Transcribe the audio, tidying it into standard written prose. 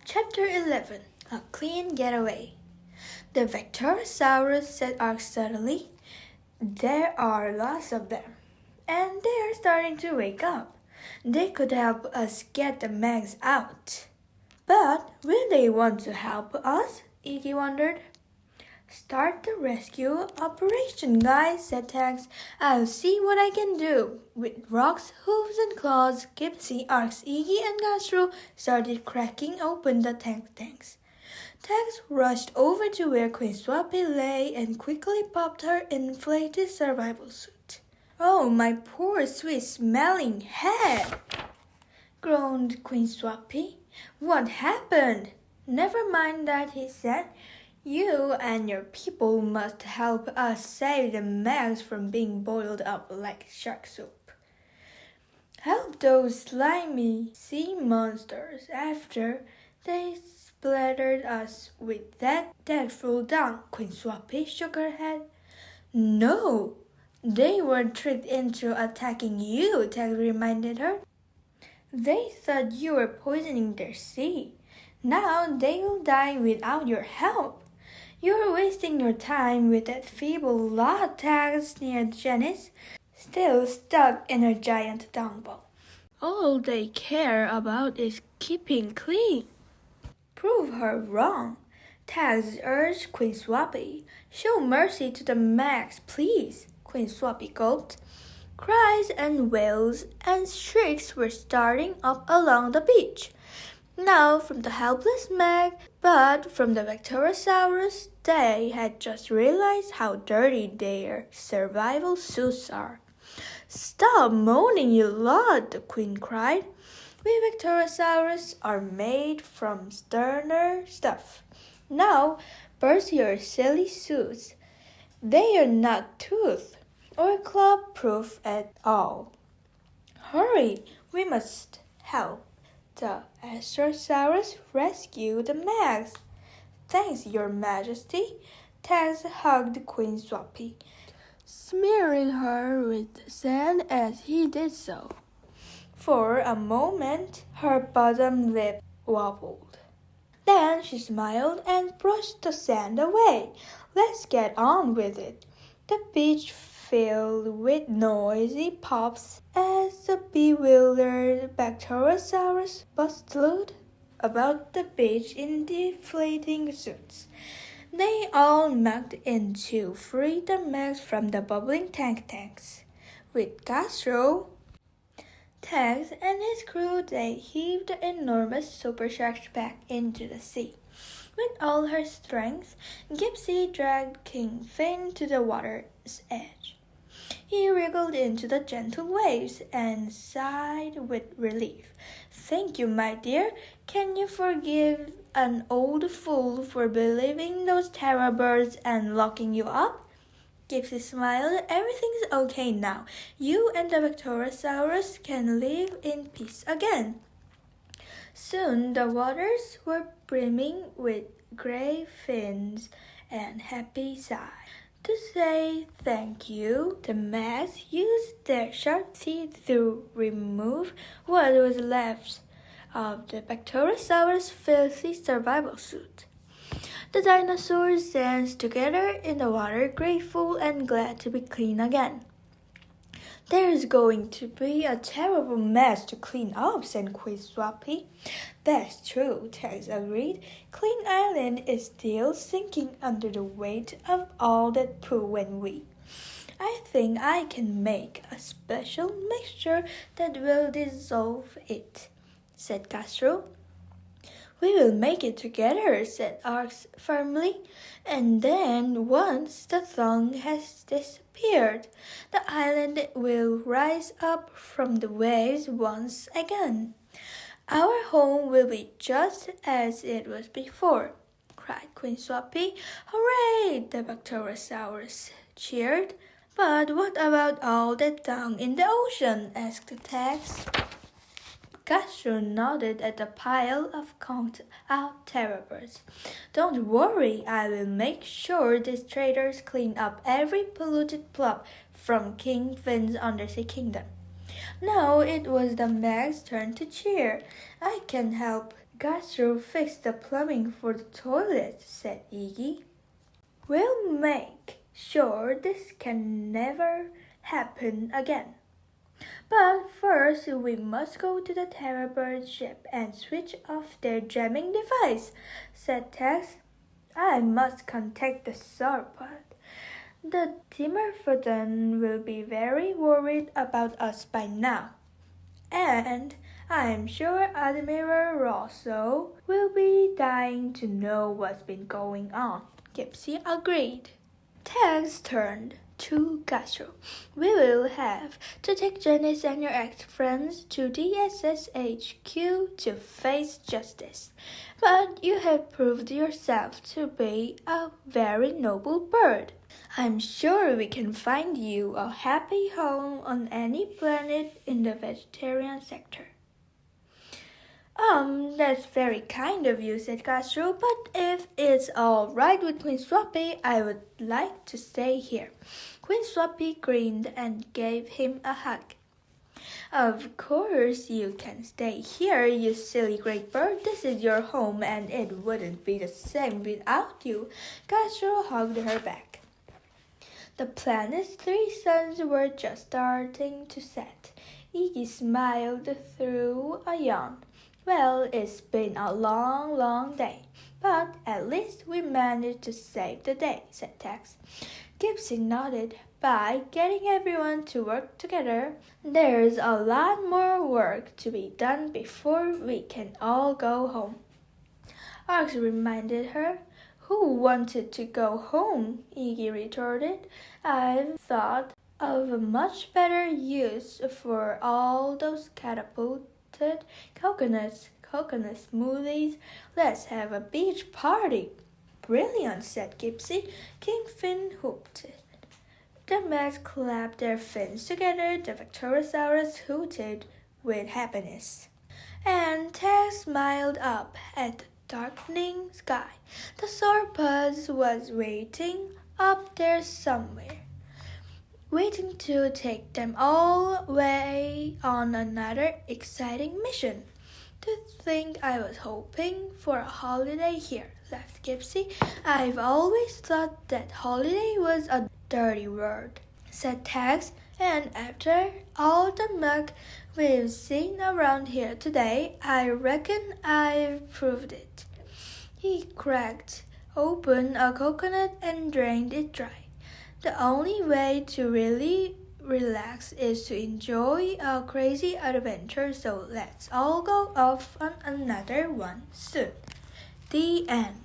Chapter 11 A Clean Getaway. The Vectorosaurus said Ark suddenly. There are lots of them, and they are starting to wake up. They could help us get the Megs out. But will they want to help us? Iggy wondered. Start the rescue operation, guys, said Tags. I'll see what I can do. With rocks, hooves, and claws, Gypsy, Arx, Iggy, and Gastro started cracking open the tanks. Tags rushed over to where Queen Swappy lay and quickly popped her inflated survival suit. Oh, my poor sweet-smelling head, groaned Queen Swappy. What happened? Never mind that, he said. You and your people must help us save the Megs from being boiled up like shark soup. Help those slimy sea monsters after they splattered us with that dreadful dung. Queen Swappy shook her head. No, they were tricked into attacking you, Tag reminded her. They thought you were poisoning their sea. Now they will die without your help. You're wasting your time with that feeble lot, Tag, sneered Janice, still stuck in her giant dung ball. All they care about is keeping clean. Prove her wrong, Tags urged Queen Swappy. Show mercy to the Megs, please, Queen Swappy gulped. Cries and wails and shrieks were starting up along the beach. Not from the helpless Meg, but from the Vectorosaurus. They had just realized how dirty their survival suits are. Stop moaning, you lot, the queen cried. We Vectorosaurus are made from sterner stuff. Now burst your silly suits. They are not tooth or claw-proof at all. Hurry, we must help the Astrosaurus rescue the Megs. Thanks, Your Majesty. Tags hugged Queen Swappy, smearing her with sand as he did so. For a moment, her bottom lip wobbled. Then she smiled and brushed the sand away. Let's get on with it. The beach filled with noisy pops as the bewildered Bacterosaurus bustled about the beach in deflating suits. They all mucked in to free the Megs from the bubbling tanks. With Gastro, Tags, and his crew, they heaved the enormous super shark back into the sea. With all her strength, Gypsy dragged King Finn to the water's edge. He wriggled into the gentle waves and sighed with relief. Thank you, my dear. Can you forgive an old fool for believing those terror birds and locking you up? Gypsy smiled. Everything's okay now. You and the Vectorosaurus can live in peace again. Soon the waters were brimming with gray fins and happy sighs. To say thank you, the Megs used their sharp teeth to remove what was left of the Bacterosaurus' filthy survival suit. The dinosaurs danced together in the water, grateful and glad to be clean again. There's going to be a terrible mess to clean up, said Queen Swappy. That's true, Tags agreed. Clean Island is still sinking under the weight of all that poo and wee. I think I can make a special mixture that will dissolve it, said Castro. We will make it together, said Arx firmly. And then, once the thong has disappeared, the island will rise up from the waves once again. Our home will be just as it was before, cried Queen Swappy. Hooray! The Bacterosaurus cheered. But what about all that dung in the ocean? Asked Tags. Castro nodded at the pile of conked-out terror birds. Don't worry, I will make sure these traders clean up every polluted plop from King Finn's undersea kingdom. Now it was the Meg's turn to cheer. I can help Castro fixed the plumbing for the toilet, said Iggy. We'll make sure this can never happen again. But first, we must go to the Terrorbird ship and switch off their jamming device, said Tex. I must contact the sauropod. The Timorphodon will be very worried about us by now. And I'm sure Admiral Rosso will be dying to know what's been going on. Gypsy agreed. Tex turned to Castro. We will have to take Janice and your ex-friends to the SSHQ to face justice. But you have proved yourself to be a very noble bird. I'm sure we can find you a happy home on any planet in the vegetarian sector. That's very kind of you, said Castro, but if it's all right with Queen Swappy, I would like to stay here. Queen Swappy grinned and gave him a hug. Of course you can stay here, you silly great bird. This is your home and it wouldn't be the same without you. Castro hugged her back. The planet's 3 suns were just starting to set. Iggy smiled through a yawn. Well, it's been a long, long day, but at least we managed to save the day, said Tex. Gypsy nodded. By getting everyone to work together, there's a lot more work to be done before we can all go home. Arx reminded her. Who wanted to go home? Iggy retorted. I've thought of a much better use for all those catapulted coconut smoothies. Let's have a beach party. Brilliant, said Gypsy. Kingfin whooped. The mets clapped their fins together. The Victorosaurus hooted with happiness. And Tex smiled up at the darkening sky. The sauropod was waiting up there somewhere, waiting to take them all away on another exciting mission. To think I was hoping for a holiday here, laughed Gypsy. I've always thought that holiday was a dirty word, said Tex, and after all the muck we've seen around here today, I reckon I've proved it. He cracked open a coconut and drained it dry. The only way to really relax is to enjoy a crazy adventure, so let's all go off on another one soon. The end.